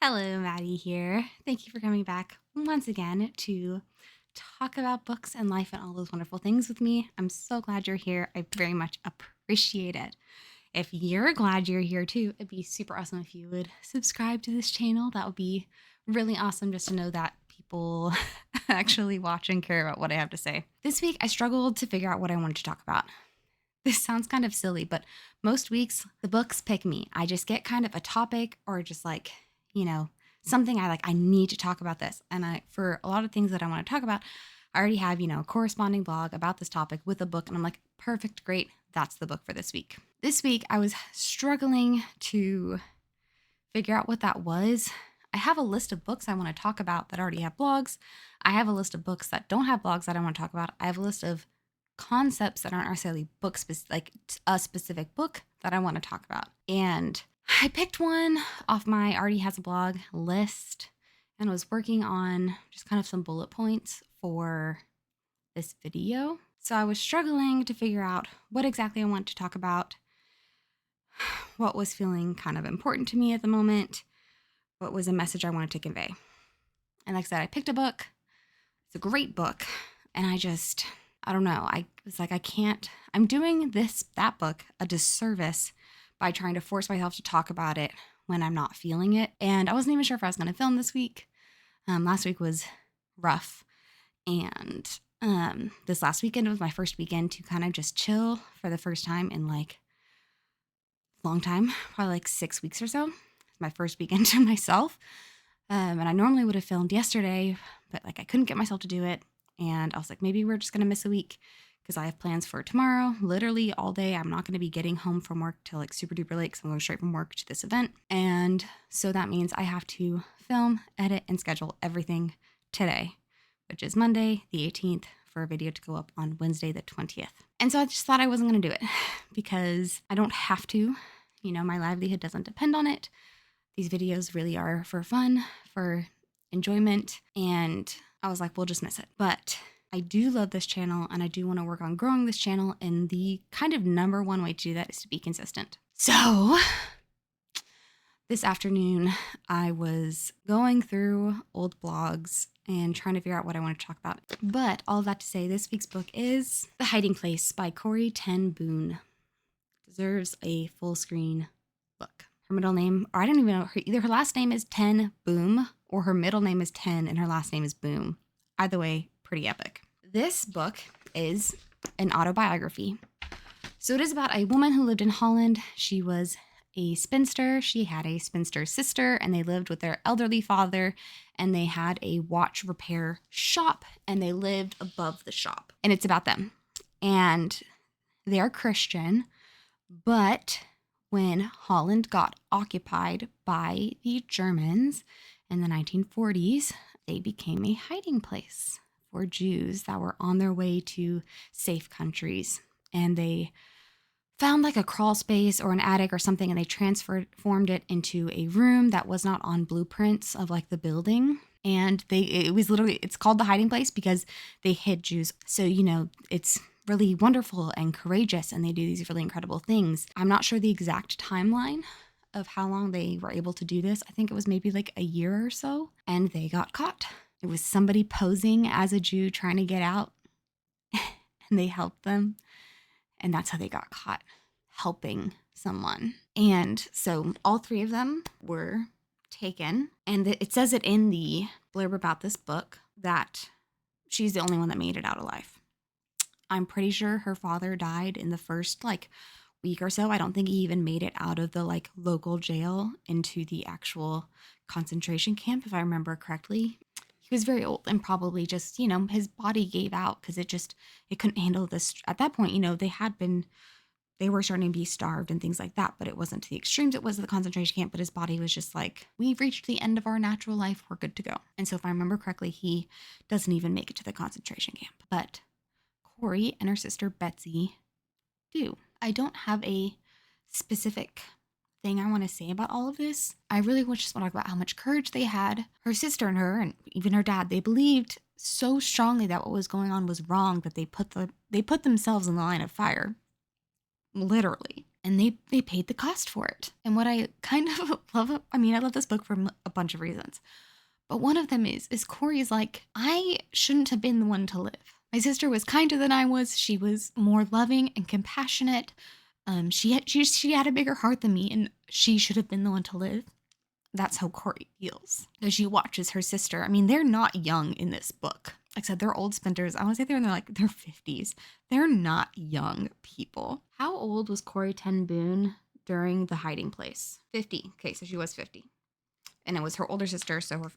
Hello, Maddie here. Thank you for coming back once again to talk about books and life and all those wonderful things with me. I'm so glad you're here. I very much appreciate it. If you're glad you're here too, it'd be super awesome if you would subscribe to this channel. That would be really awesome just to know that people actually watch and care about what I have to say. This week, I struggled to figure out what I wanted to talk about. This sounds kind of silly, but most weeks the books pick me. I just get kind of a topic or just you know, something I need to talk about this. And for a lot of things that I want to talk about, I already have, a corresponding blog about this topic with a book and I'm like, perfect, great. That's the book for this week. This week I was struggling to figure out what that was. I have a list of books I want to talk about that already have blogs. I have a list of books that don't have blogs that I want to talk about. I have a list of concepts that aren't necessarily like a specific book that I want to talk about. And I picked one off my already has a blog list and was working on just kind of some bullet points for this video. So I was struggling to figure out what exactly I want to talk about, what was feeling kind of important to me at the moment, what was a message I wanted to convey. And like I said, I picked a book. It's a great book. And I don't know. I was like, I'm doing that book a disservice by trying to force myself to talk about it when I'm not feeling it. And I wasn't even sure if I was going to film this week. Last week was rough. And this last weekend was my first weekend to kind of just chill for the first time in a long time, probably 6 weeks or so. It's my first weekend to myself. And I normally would have filmed yesterday, but I couldn't get myself to do it. And I was like, maybe we're just going to miss a week because I have plans for tomorrow, literally all day. I'm not going to be getting home from work till super duper late because I'm going straight from work to this event. And so that means I have to film, edit, and schedule everything today, which is Monday, the 18th, for a video to go up on Wednesday, the 20th. And so I just thought I wasn't going to do it because I don't have to. My livelihood doesn't depend on it. These videos really are for fun, for enjoyment, and I was like, we'll just miss it. But I do love this channel and I do want to work on growing this channel, and the kind of number one way to do that is to be consistent. So this afternoon I was going through old blogs and trying to figure out what I want to talk about. But all of that to say, this week's book is The Hiding Place by Corrie Ten Boom. Deserves a full screen book. Her middle name, or I don't even know, either her last name is Ten Boom or her middle name is Ten and her last name is Boom. Either way, pretty epic. This book is an autobiography. So it is about a woman who lived in Holland. She was a spinster. She had a spinster sister, and they lived with their elderly father, and they had a watch repair shop, and they lived above the shop. And it's about them. And they are Christian, but when Holland got occupied by the Germans in the 1940s, they became a hiding place for Jews that were on their way to safe countries. And they found a crawl space or an attic or something, and they transformed it into a room that was not on blueprints of the building. And it's called the hiding place because they hid Jews. So, it's really wonderful and courageous, and they do these really incredible things. I'm not sure the exact timeline of how long they were able to do this. I think it was maybe a year or so, and they got caught. It was somebody posing as a Jew trying to get out, and they helped them, and that's how they got caught, helping someone. And so all three of them were taken, and it says it in the blurb about this book that she's the only one that made it out alive. I'm pretty sure her father died in the first week or so. I don't think he even made it out of the local jail into the actual concentration camp, if I remember correctly. He was very old and probably just, his body gave out because it couldn't handle this. At that point, they were starting to be starved and things like that, but it wasn't to the extremes. It was the concentration camp, but his body was just we've reached the end of our natural life. We're good to go. And so if I remember correctly, he doesn't even make it to the concentration camp. But Corrie and her sister Betsy do. I don't have a specific thing I want to say about all of this. I really just want to talk about how much courage they had. Her sister and her, and even her dad, they believed so strongly that what was going on was wrong that they put themselves in the line of fire. Literally. and they paid the cost for it. And what I kind of love, I love this book for a bunch of reasons, but one of them is Corrie's like, I shouldn't have been the one to live. My sister was kinder than I was. She was more loving and compassionate. She had a bigger heart than me, and she should have been the one to live. That's how Corrie feels as she watches her sister. They're not young in this book. Like I said, they're old splinters. I want to say they're in their 50s. They're not young people. How old was Corrie Ten Boom during the hiding place? 50. Okay, so she was 50. And it was her older sister, so her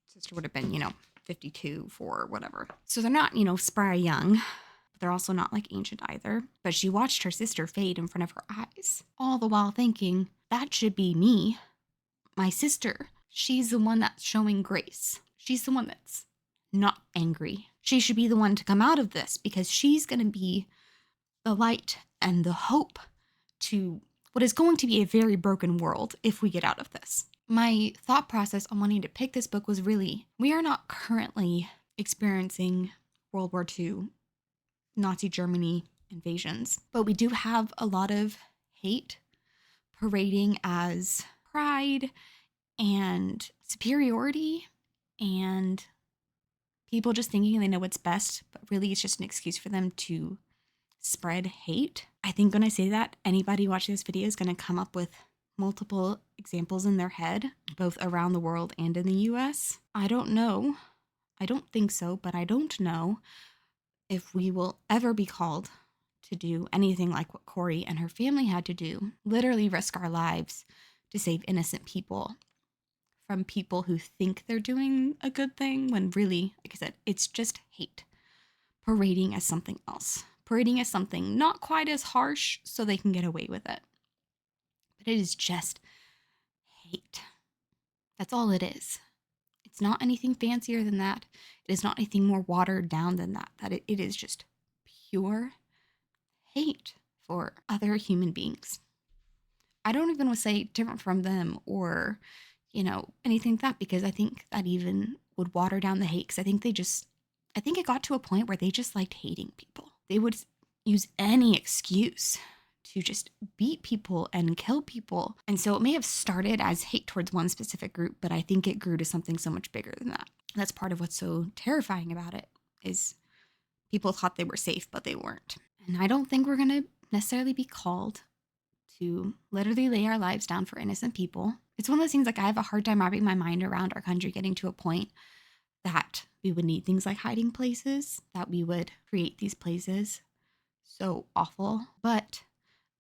sister would have been, 52 for whatever. So they're not, spry young, but they're also not like ancient either. But she watched her sister fade in front of her eyes, all the while thinking, that should be me. My sister, she's the one that's showing grace. She's the one that's not angry. She should be the one to come out of this because she's going to be the light and the hope to what is going to be a very broken world if we get out of this. My thought process on wanting to pick this book was really, we are not currently experiencing World War II, Nazi Germany invasions, but we do have a lot of hate parading as pride and superiority and people just thinking they know what's best, but really it's just an excuse for them to spread hate. I think when I say that, anybody watching this video is going to come up with multiple examples in their head, both around the world and in the US. I don't know. I don't think so, but I don't know if we will ever be called to do anything like what Corrie and her family had to do, literally risk our lives to save innocent people from people who think they're doing a good thing when really, like I said, it's just hate parading as something else, parading as something not quite as harsh so they can get away with it. But it is just hate. That's all it is. It's not anything fancier than that. It is not anything more watered down than that. It is just pure hate for other human beings. I don't even want to say different from them or, anything like that, because I think that even would water down the hate. Because I think it got to a point where they just liked hating people. They would use any excuse to just beat people and kill people. And so it may have started as hate towards one specific group, but I think it grew to something so much bigger than that. That's part of what's so terrifying about it, is people thought they were safe, but they weren't. And I don't think we're going to necessarily be called to literally lay our lives down for innocent people. It's one of those things, like, I have a hard time wrapping my mind around our country getting to a point that we would need things like hiding places, that we would create these places so awful. But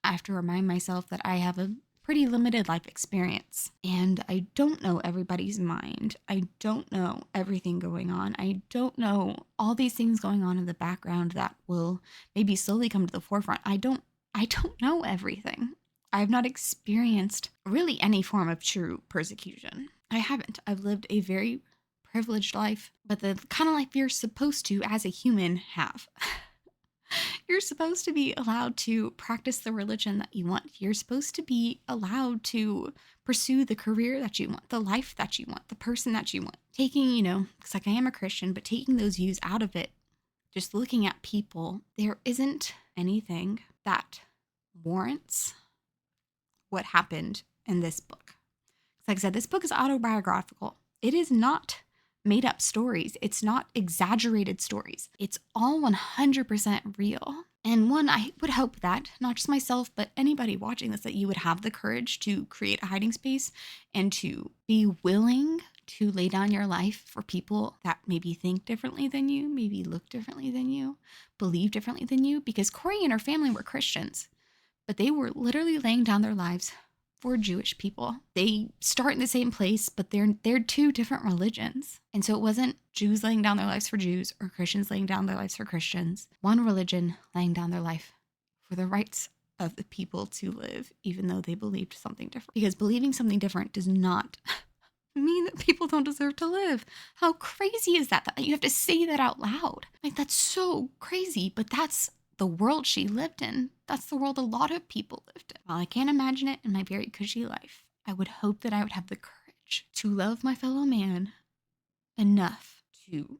I have to remind myself that I have a pretty limited life experience, and I don't know everybody's mind. I don't know everything going on. I don't know all these things going on in the background that will maybe slowly come to the forefront. I don't know everything. I've not experienced really any form of true persecution. I haven't. I've lived a very privileged life, but the kind of life you're supposed to, as a human, have. You're supposed to be allowed to practice the religion that you want. You're supposed to be allowed to pursue the career that you want, the life that you want, the person that you want. Taking, because like I am a Christian, but taking those views out of it, just looking at people, there isn't anything that warrants what happened in this book. Like I said, this book is autobiographical. It is not made up stories. It's not exaggerated stories. It's all 100% real. And one, I would hope that not just myself, but anybody watching this, that you would have the courage to create a hiding space and to be willing to lay down your life for people that maybe think differently than you, maybe look differently than you, believe differently than you. Because Corrie and her family were Christians, but they were literally laying down their lives for Jewish people. They start in the same place, but they're two different religions. And so it wasn't Jews laying down their lives for Jews or Christians laying down their lives for Christians. One religion laying down their life for the rights of the people to live, even though they believed something different. Because believing something different does not mean that people don't deserve to live. How crazy is that? That you have to say that out loud. Like, that's so crazy, but that's the world she lived in. That's the world a lot of people lived in. While I can't imagine it in my very cushy life, I would hope that I would have the courage to love my fellow man enough to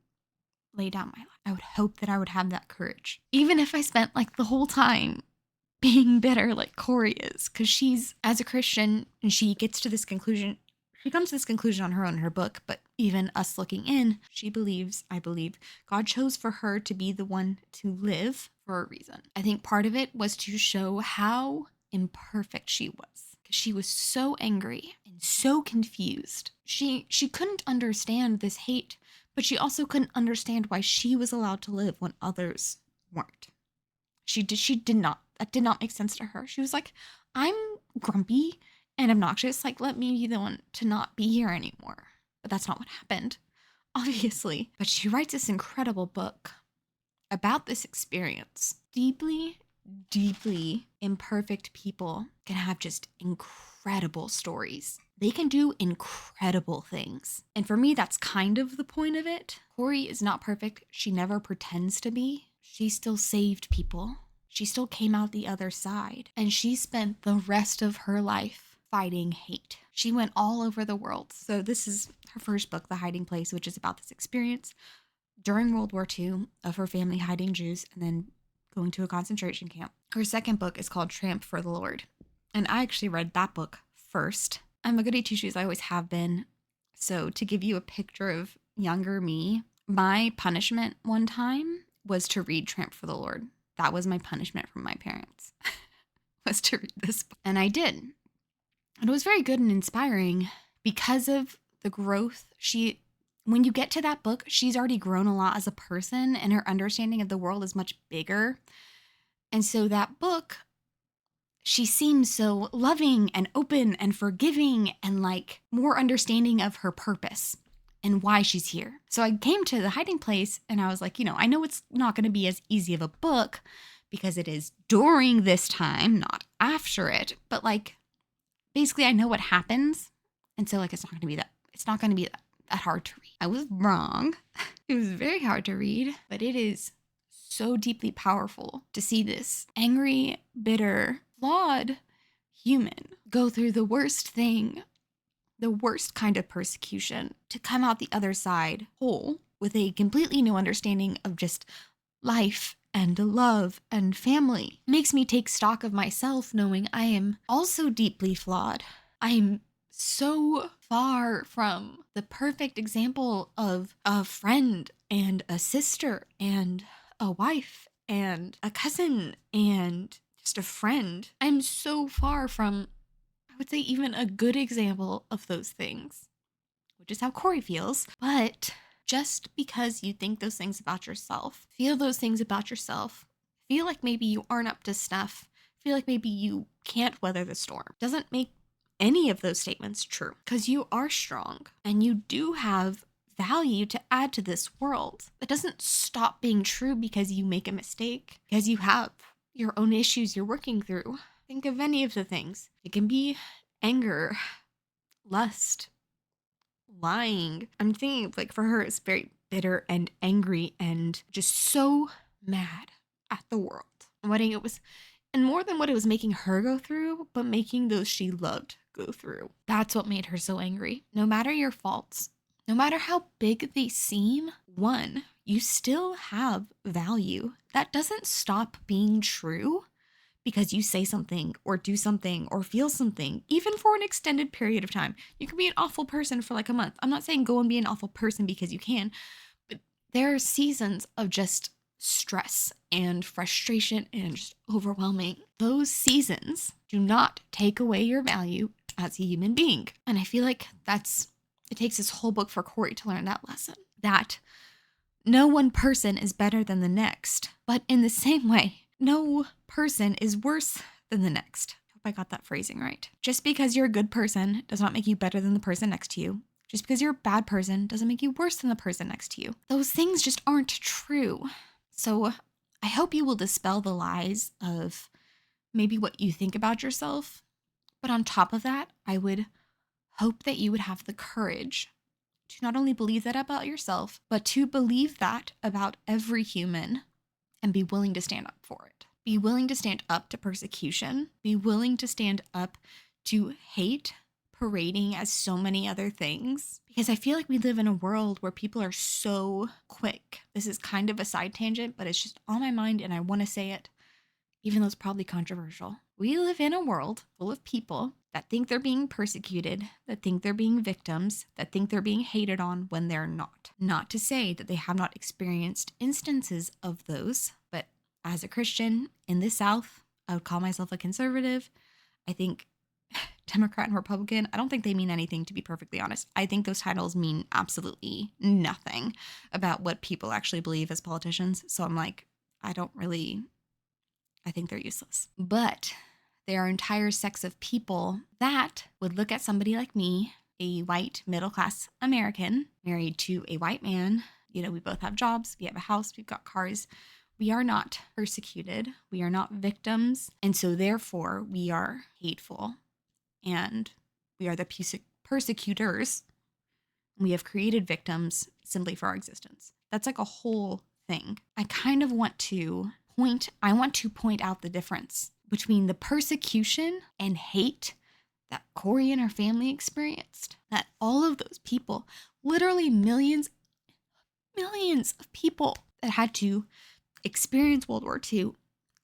lay down my life. I would hope that I would have that courage. Even if I spent like the whole time being bitter like Corrie is, because she's, as a Christian, and she gets to this conclusion. She comes to this conclusion on her own in her book, but even us looking in, she believes, I believe, God chose for her to be the one to live for a reason. I think part of it was to show how imperfect she was, because she was so angry and so confused. She couldn't understand this hate, but she also couldn't understand why she was allowed to live when others weren't. She did not. That did not make sense to her. She was like, I'm grumpy and obnoxious. Like, let me be the one to not be here anymore. But that's not what happened, obviously. But she writes this incredible book about this experience. Deeply, deeply imperfect people can have just incredible stories. They can do incredible things. And for me, that's kind of the point of it. Corrie is not perfect. She never pretends to be. She still saved people. She still came out the other side. And she spent the rest of her life fighting hate. She went all over the world. So this is her first book, The Hiding Place, which is about this experience during World War II of her family hiding Jews and then going to a concentration camp. Her second book is called Tramp for the Lord. And I actually read that book first. I'm a goody two-shoes, I always have been. So to give you a picture of younger me, my punishment one time was to read Tramp for the Lord. That was my punishment from my parents, was to read this book. And I did. And it was very good and inspiring because of the growth. When you get to that book, she's already grown a lot as a person and her understanding of the world is much bigger. And so that book, she seems so loving and open and forgiving and like more understanding of her purpose and why she's here. So I came to The Hiding Place and I was like, I know it's not going to be as easy of a book because it is during this time, not after it, but like basically I know what happens. And so like it's not going to be that hard to read. I was wrong. It was very hard to read, but it is so deeply powerful to see this angry, bitter, flawed human go through the worst thing, the worst kind of persecution, to come out the other side whole with a completely new understanding of just life and love and family. It makes me take stock of myself knowing I am also deeply flawed. I am so far from the perfect example of a friend and a sister and a wife and a cousin and just a friend. I'm so far from, I would say, even a good example of those things, which is how Corrie feels. But just because you think those things about yourself, feel those things about yourself, feel like maybe you aren't up to snuff, feel like maybe you can't weather the storm, doesn't make any of those statements true, because you are strong and you do have value to add to this world. That doesn't stop being true because you make a mistake, because you have your own issues you're working through. Think of any of the things. It can be anger, lust, lying. I'm thinking like for her, it's very bitter and angry and just so mad at the world. And more than what it was making her go through, but making those she loved go through. That's what made her so angry. No matter your faults, no matter how big they seem, one, you still have value. That doesn't stop being true because you say something or do something or feel something, even for an extended period of time. You can be an awful person for like a month. I'm not saying go and be an awful person because you can, but there are seasons of just stress and frustration and just overwhelming. Those seasons do not take away your value as a human being. And I feel like it takes this whole book for Corrie to learn that lesson, that no one person is better than the next, but in the same way, no person is worse than the next. I hope I got that phrasing right. Just because you're a good person does not make you better than the person next to you. Just because you're a bad person doesn't make you worse than the person next to you. Those things just aren't true. So I hope you will dispel the lies of maybe what you think about yourself. But on top of that, I would hope that you would have the courage to not only believe that about yourself, but to believe that about every human and be willing to stand up for it. Be willing to stand up to persecution. Be willing to stand up to hate parading as so many other things. Because I feel like we live in a world where people are so quick. This is kind of a side tangent, but it's just on my mind and I want to say it. even though it's probably controversial. We live in a world full of people that think they're being persecuted, that think they're being victims, that think they're being hated on when they're not. Not to say that they have not experienced instances of those, but as a Christian in the South, I would call myself a conservative. I think Democrat and Republican, I don't think they mean anything, to be perfectly honest. I think those titles mean absolutely nothing about what people actually believe as politicians. So I'm like, I think they're useless. But there are entire sects of people that would look at somebody like me, a white middle-class American, married to a white man. You know, we both have jobs, we have a house, we've got cars. We are not persecuted. We are not victims. And so therefore, we are hateful. And we are the persecutors. We have created victims simply for our existence. That's like a whole thing. I kind of want to point out the difference between the persecution and hate that Corrie and her family experienced. That all of those people, literally millions of people that had to experience World War II,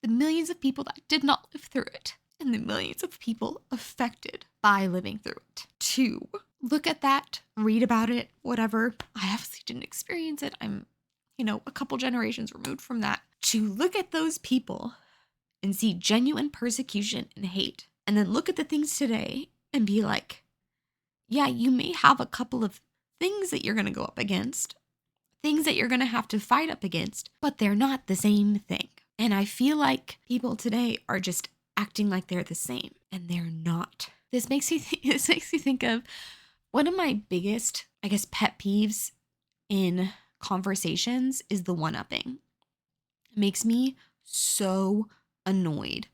the millions of people that did not live through it, and the millions of people affected by living through it. To look at that, read about it, whatever. I obviously didn't experience it. I'm, a couple generations removed from that. To look at those people and see genuine persecution and hate, and then look at the things today and be like, yeah, you may have a couple of things that you're going to go up against, things that you're going to have to fight up against, but they're not the same thing. And I feel like people today are just acting like they're the same, and they're not. This makes me think of one of my biggest, I guess, pet peeves in conversations is the one-upping. It makes me so annoyed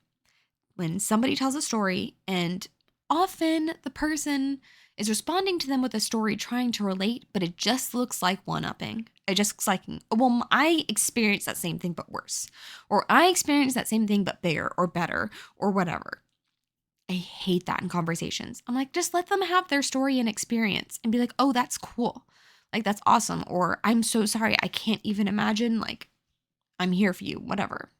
when somebody tells a story and often the person is responding to them with a story trying to relate, but it just looks like one-upping. It just looks like, well, I experienced that same thing, but worse. Or I experienced that same thing, but bigger or better or whatever. I hate that in conversations. I'm like, just let them have their story and experience and be like, oh, that's cool. Like, that's awesome. Or I'm so sorry. I can't even imagine. Like, I'm here for you, whatever.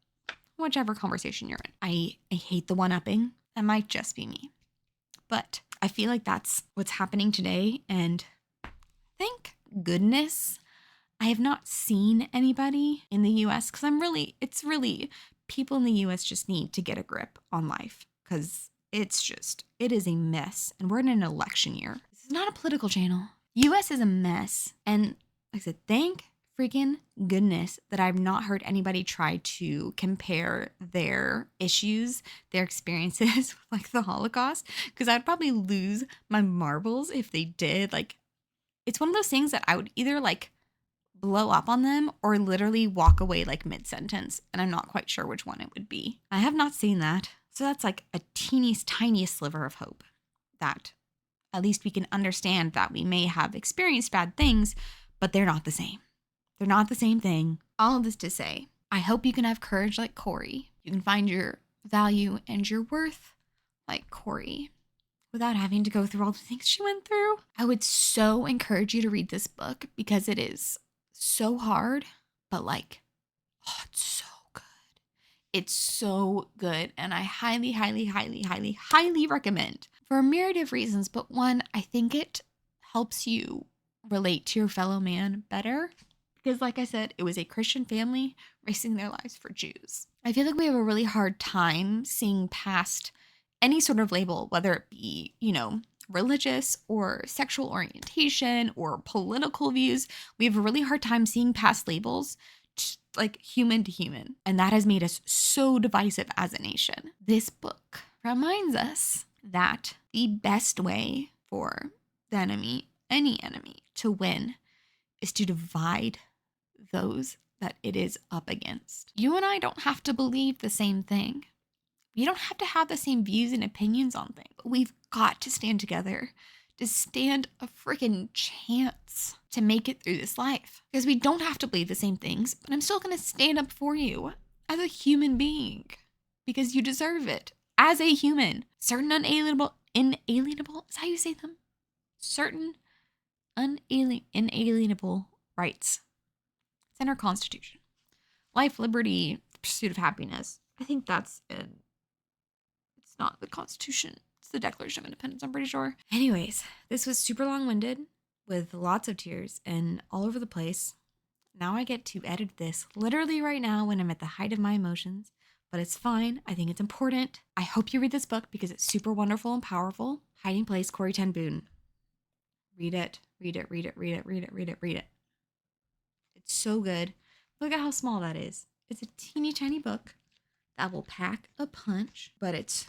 Whichever conversation you're in. I hate the one-upping. That might just be me. But I feel like that's what's happening today. And thank goodness I have not seen anybody in the US because it's really, people in the US just need to get a grip on life because it is a mess. And we're in an election year. This is not a political channel. US is a mess. And like I said, thank freaking goodness that I've not heard anybody try to compare their issues, their experiences with like the Holocaust, because I'd probably lose my marbles if they did. Like, it's one of those things that I would either like blow up on them or literally walk away like mid-sentence, and I'm not quite sure which one it would be. I have not seen that. So that's like a tiniest sliver of hope that at least we can understand that we may have experienced bad things, but they're not the same. They're not the same thing. All of this to say, I hope you can have courage like Corrie. You can find your value and your worth like Corrie without having to go through all the things she went through. I would so encourage you to read this book because it is so hard, but like, oh, it's so good. It's so good. And I highly recommend for a myriad of reasons. But one, I think it helps you relate to your fellow man better. Because like I said, it was a Christian family risking their lives for Jews. I feel like we have a really hard time seeing past any sort of label, whether it be, religious or sexual orientation or political views. We have a really hard time seeing past labels, like human to human. And that has made us so divisive as a nation. This book reminds us that the best way for the enemy, any enemy, to win is to divide those that it is up against. You and I don't have to believe the same thing. You don't have to have the same views and opinions on things. But we've got to stand together to stand a freaking chance to make it through this life. Because we don't have to believe the same things, but I'm still going to stand up for you as a human being because you deserve it as a human. Certain inalienable, is how you say them? Certain inalienable rights. It's in our Constitution. Life, liberty, the pursuit of happiness. I think that's in, it's not the Constitution. It's the Declaration of Independence, I'm pretty sure. Anyways, this was super long-winded with lots of tears and all over the place. Now I get to edit this literally right now when I'm at the height of my emotions, but it's fine. I think it's important. I hope you read this book because it's super wonderful and powerful. Hiding Place, Corrie Ten Boom. Read it, read it, read it, read it, read it, read it, read it. It's so good. Look at how small that is. It's a teeny tiny book that will pack a punch, but it's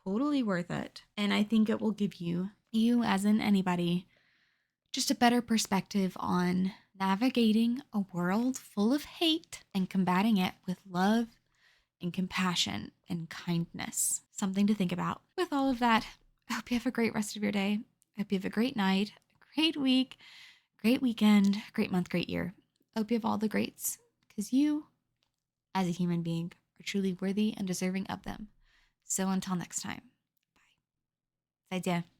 totally worth it. And I think it will give you as in anybody, just a better perspective on navigating a world full of hate and combating it with love and compassion and kindness. Something to think about. With all of that, I hope you have a great rest of your day. I hope you have a great night, a great week, great weekend, great month, great year. I hope you have all the greats because you, as a human being, are truly worthy and deserving of them. So until next time, bye. 再见.